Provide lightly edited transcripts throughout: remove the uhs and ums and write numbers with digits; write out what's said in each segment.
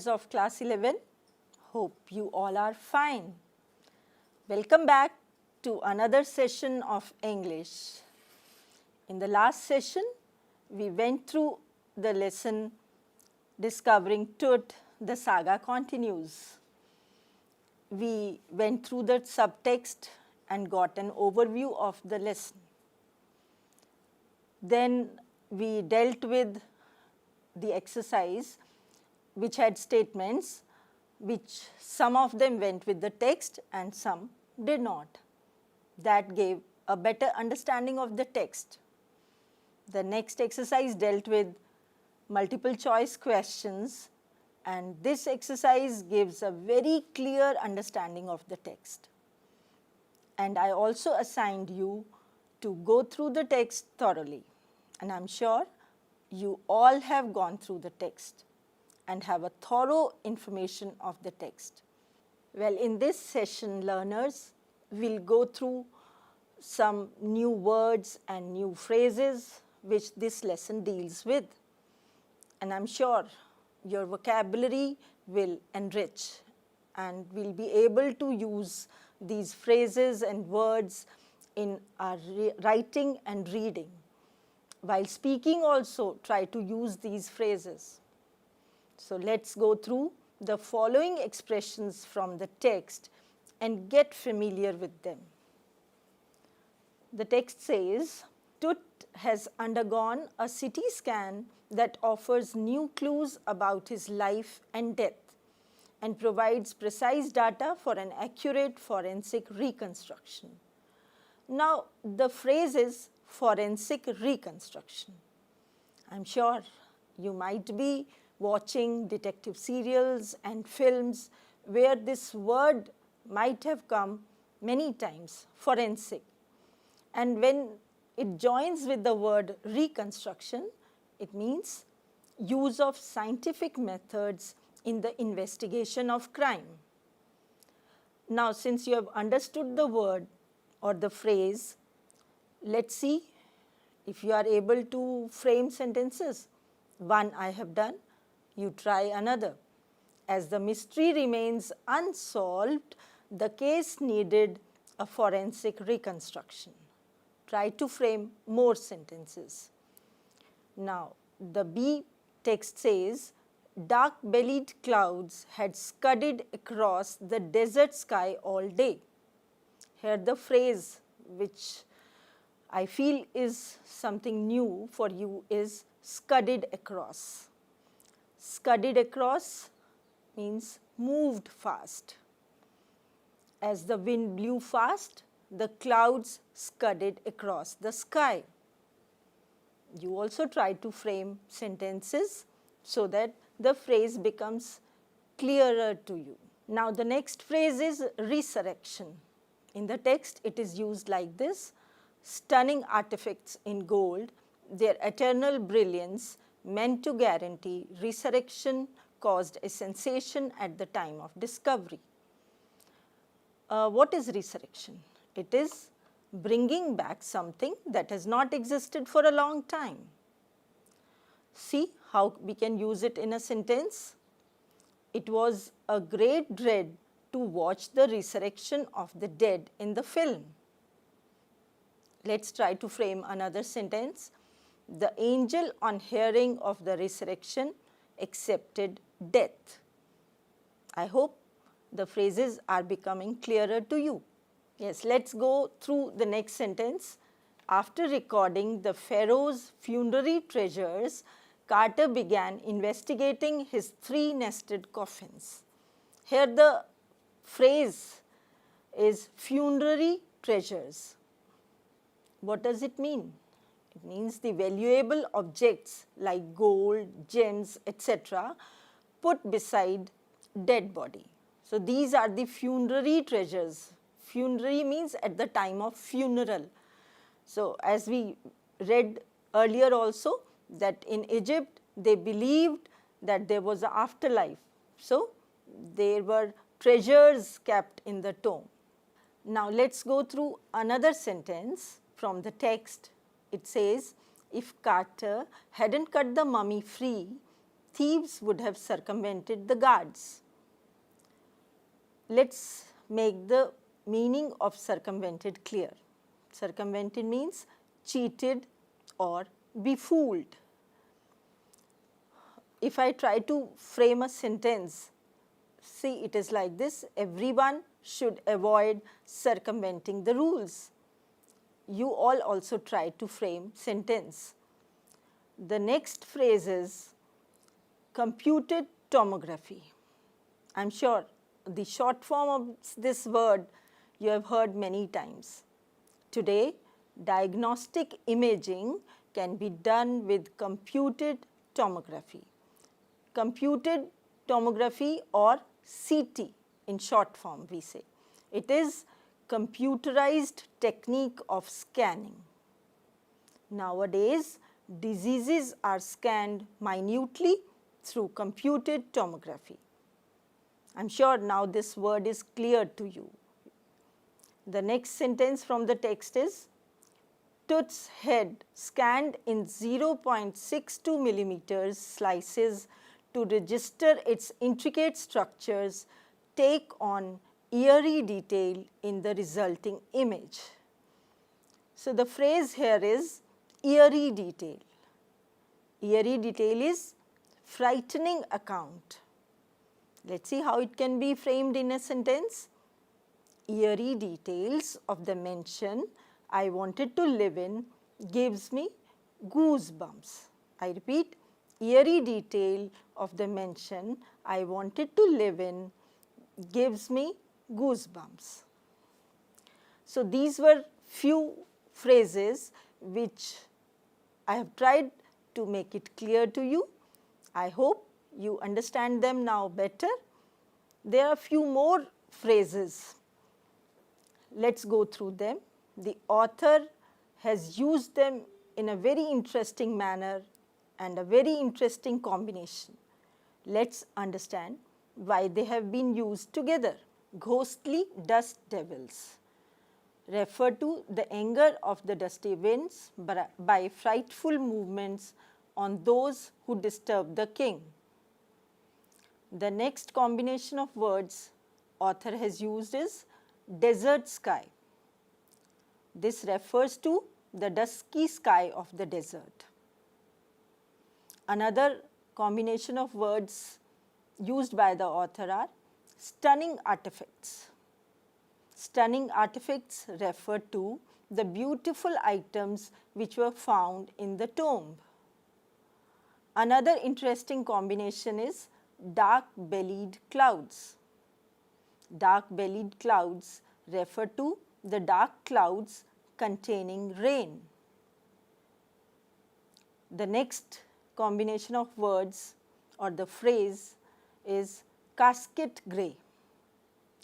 students of class 11, hope you all are fine. Welcome back to another session of English. In the last session, we went through the lesson Discovering Truth, the saga continues. We went through the subtext and got an overview of the lesson. Then we dealt with the exercise which had statements which some of them went with the text and some did not. That gave a better understanding of the text. The next exercise dealt with multiple choice questions, and this exercise gives a very clear understanding of the text. And I also assigned you to go through the text thoroughly, and I am sure you all have gone through the text and have a thorough information of the text. Well, in this session, learners will go through some new words and new phrases which this lesson deals with, and I am sure your vocabulary will enrich and will be able to use these phrases and words in our writing and reading. While speaking also, try to use these phrases. So let's go through the following expressions from the text and get familiar with them. The text says, Tut has undergone a CT scan that offers new clues about his life and death and provides precise data for an accurate forensic reconstruction. Now, the phrase is forensic reconstruction. I'm sure you might be watching detective serials and films where this word might have come many times, forensic. And when it joins with the word reconstruction, it means use of scientific methods in the investigation of crime. Now, since you have understood the word or the phrase, let's see if you are able to frame sentences. One I have done, you try another. As the mystery remains unsolved, the case needed a forensic reconstruction. Try to frame more sentences. Now, the B text says, dark-bellied clouds had scudded across the desert sky all day. Here the phrase which I feel is something new for you is scudded across. Scudded across means moved fast. As the wind blew fast, the clouds scudded across the sky. You also try to frame sentences so that the phrase becomes clearer to you. Now, the next phrase is resurrection. In the text, it is used like this: stunning artifacts in gold, their eternal brilliance meant to guarantee resurrection caused a sensation at the time of discovery. What is resurrection? It is bringing back something that has not existed for a long time. See how we can use it in a sentence. It was a great dread to watch the resurrection of the dead in the film. Let's try to frame another sentence. The angel, on hearing of the resurrection, accepted death. I hope the phrases are becoming clearer to you. Yes, let's go through the next sentence. After recording the pharaoh's funerary treasures, Carter began investigating his 3 nested coffins. Here the phrase is funerary treasures. What does it mean? It means the valuable objects like gold, gems, etc. put beside dead body. So these are the funerary treasures. Funerary means at the time of funeral. So as we read earlier also, that in Egypt they believed that there was an afterlife. So there were treasures kept in the tomb. Now let's go through another sentence from the text. It says, if Carter hadn't cut the mummy free, thieves would have circumvented the guards. Let's make the meaning of circumvented clear. Circumvented means cheated or befooled. If I try to frame a sentence, see, it is like this: everyone should avoid circumventing the rules. You all also try to frame sentence. The next phrase is computed tomography. I am sure the short form of this word you have heard many times. Today, diagnostic imaging can be done with computed tomography. Computed tomography or CT in short form we say. It is computerized technique of scanning. Nowadays, diseases are scanned minutely through computed tomography. I am sure now this word is clear to you. The next sentence from the text is, Tooth's head scanned in 0.62 millimeters slices to register its intricate structures take on eerie detail in the resulting image. So, the phrase here is eerie detail. Eerie detail is frightening account. Let us see how it can be framed in a sentence. Eerie details of the mansion I wanted to live in gives me goosebumps. I repeat, eerie detail of the mansion I wanted to live in gives me goosebumps. So, these were few phrases which I have tried to make it clear to you. I hope you understand them now better. There are a few more phrases. Let us go through them. The author has used them in a very interesting manner and a very interesting combination. Let us understand why they have been used together. Ghostly dust devils refer to the anger of the dusty winds by frightful movements on those who disturb the king. The next combination of words author has used is desert sky. This refers to the dusky sky of the desert. Another combination of words used by the author are stunning artifacts. Stunning artifacts refer to the beautiful items which were found in the tomb. Another interesting combination is dark-bellied clouds. Dark-bellied clouds refer to the dark clouds containing rain. The next combination of words or the phrase is casket grey.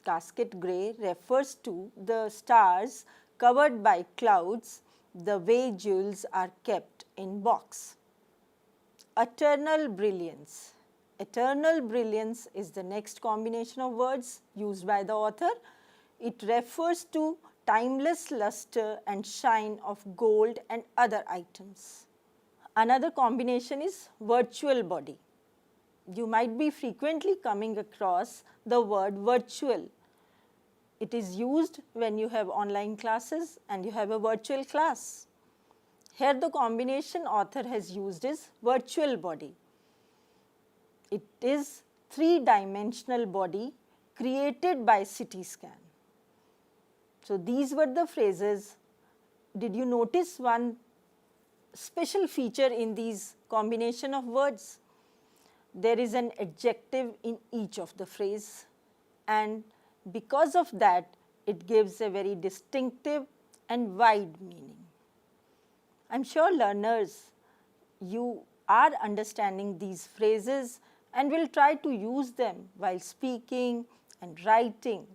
Casket grey refers to the stars covered by clouds the way jewels are kept in box. Eternal brilliance. Eternal brilliance is the next combination of words used by the author. It refers to timeless luster and shine of gold and other items. Another combination is virtual body. You might be frequently coming across the word virtual. It is used when you have online classes and you have a virtual class. Here the combination author has used is virtual body. It is three-dimensional body created by CT scan. So, these were the phrases. Did you notice one special feature in these combination of words? There is an adjective in each of the phrase, and because of that it gives a very distinctive and wide meaning. I am sure learners, you are understanding these phrases and will try to use them while speaking and writing.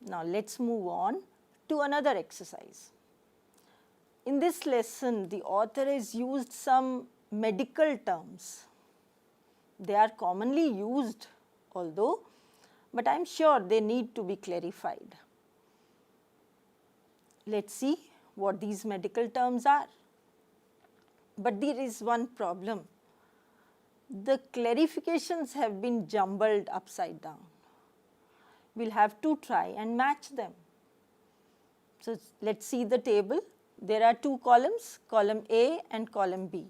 Now, let us move on to another exercise. In this lesson, the author has used some medical terms. They are commonly used although, but I am sure they need to be clarified. Let us see what these medical terms are. But there is one problem. the clarifications have been jumbled upside down. We will have to try and match them. So, let us see the table. There are two columns, column A and column B.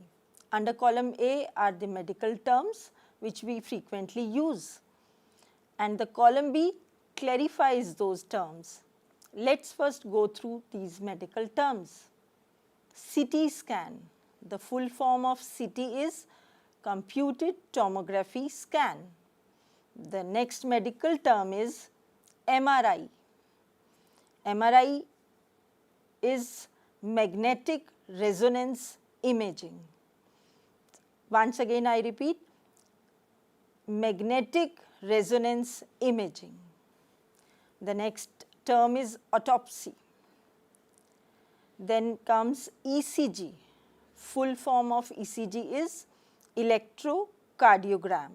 Under column A are the medical terms which we frequently use, and the column B clarifies those terms. Let us first go through these medical terms. CT scan, the full form of CT is computed tomography scan. The next medical term is MRI. MRI is magnetic resonance imaging. Once again I repeat, magnetic resonance imaging. The next term is autopsy. Then comes ECG. Full form of ECG is electrocardiogram.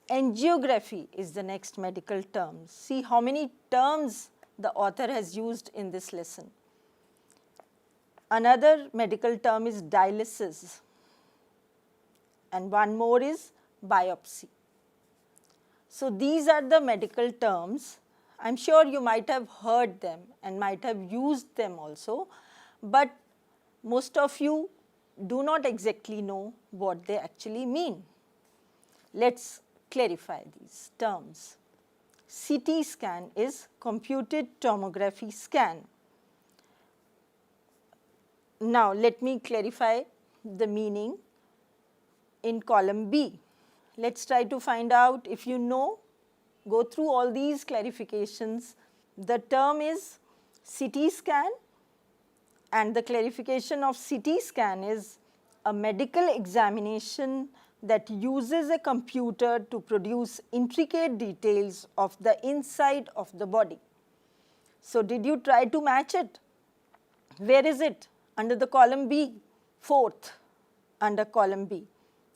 Angiography is the next medical term. See how many terms the author has used in this lesson. Another medical term is dialysis, and one more is biopsy. So, these are the medical terms. I am sure you might have heard them and might have used them also, but most of you do not exactly know what they actually mean. Let us clarify these terms. CT scan is computed tomography scan. Now, let me clarify the meaning in column B. Let us try to find out if you know, go through all these clarifications. The term is CT scan, and the clarification of CT scan is a medical examination that uses a computer to produce intricate details of the inside of the body. So, did you try to match it? Where is it? Under the column B, fourth under column B.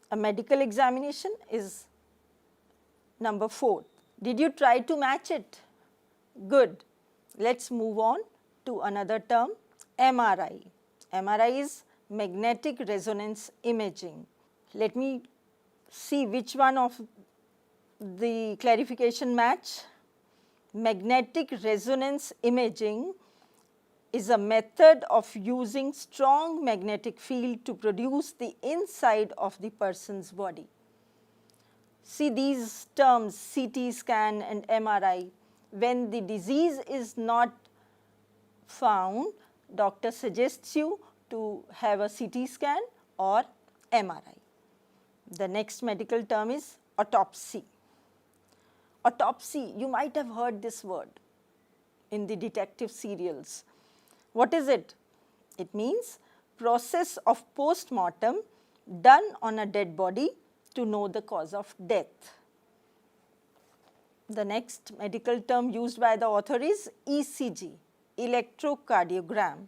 A medical examination is number 4. Did you try to match it? Good. Let us move on to another term, MRI. MRI is magnetic resonance imaging. Let me see which one of the clarification match. Magnetic resonance imaging is a method of using strong magnetic field to produce the inside of the person's body. See these terms CT scan and MRI. When the disease is not found, doctor suggests you to have a CT scan or MRI. The next medical term is autopsy. Autopsy, you might have heard this word in the detective serials. What is it? It means process of post-mortem done on a dead body to know the cause of death. The next medical term used by the author is ECG, electrocardiogram.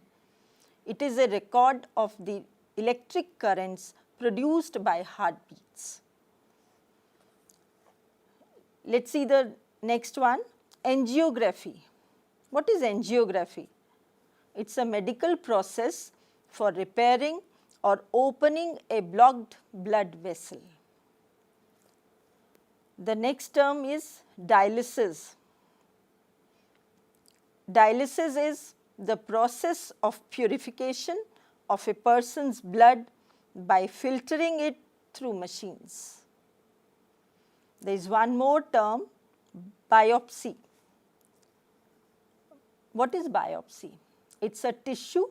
It is a record of the electric currents produced by heartbeats. Let us see the next one, angiography. What is angiography? It is a medical process for repairing or opening a blocked blood vessel. The next term is dialysis. Dialysis is the process of purification of a person's blood by filtering it through machines. There is one more term, biopsy. What is biopsy? It is a tissue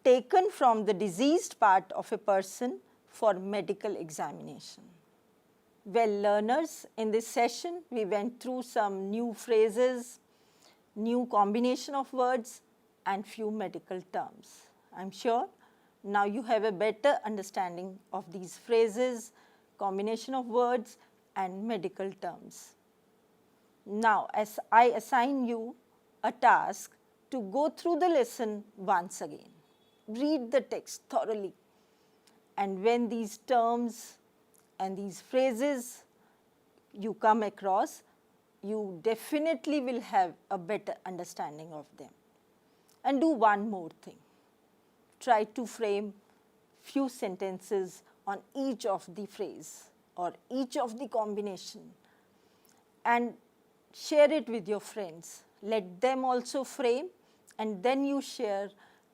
taken from the diseased part of a person for medical examination. Well, learners, in this session we went through some new phrases, new combination of words and few medical terms. I am sure now you have a better understanding of these phrases, combination of words and medical terms. Now, as I assign you a task to go through the lesson once again, read the text thoroughly, and when these terms and these phrases you come across, you definitely will have a better understanding of them. And do one more thing, try to frame few sentences on each of the phrase or each of the combination and share it with your friends. Let them also frame and then you share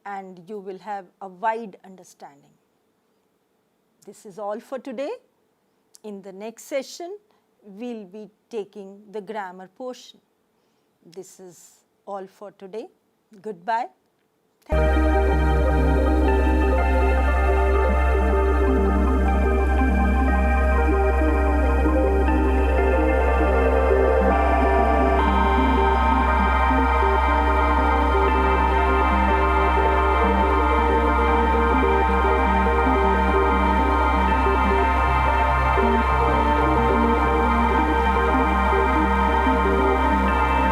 and you will have a wide understanding. This is all for today. In the next session, we will be taking the grammar portion. This is all for today. Goodbye. Thank you.